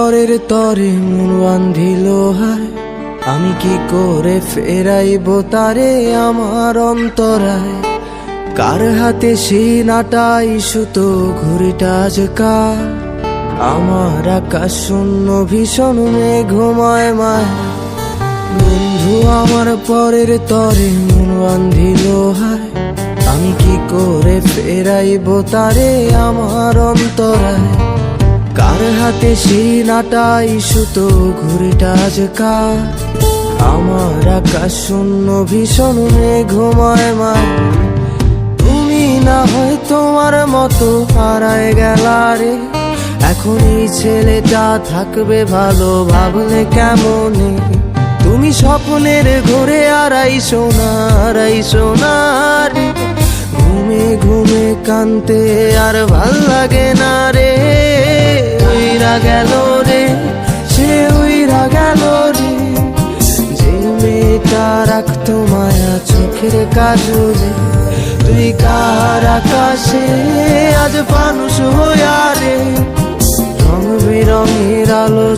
পরের তরে মন বান্ধিল হায়, আমি কি করে ফেরাইব তারে আমার অন্তরায়। কার হাতে সিনাটাই সুতো ঘুড়িটা আজ কার, আমার আকাশ শূন্য ভীষণ মেঘময় মায়। বন্ধু আমার পরের তরে মন বান্ধিল হায়, আমি কি করে ফেরাইব তারে আমার অন্তরায়। কার হাতে সিনাটাই সুতো ঘুড়িটা আজ কার, আমার আকাশ শূন্য ভীষণ মেঘময় মায়। তুমি না হয় তোমার মতো হারায় গেলা রে, এখন এই ছেলেটা থাকবে ভালো ভাবলে কেমনে। তুমি স্বপ্নের ঘুরে আড়াইশো না রে, ঘুমে ঘুমে কানতে আর ভাল লাগে না রে। উইরা গেল রে, সে উইরা গেল রে, যে মেয়েটা রাখতো মায়া চোখের কাজলে। তুই কার আকাশে আজ মানুষ হইয়া রে, রং বেরঙের আলো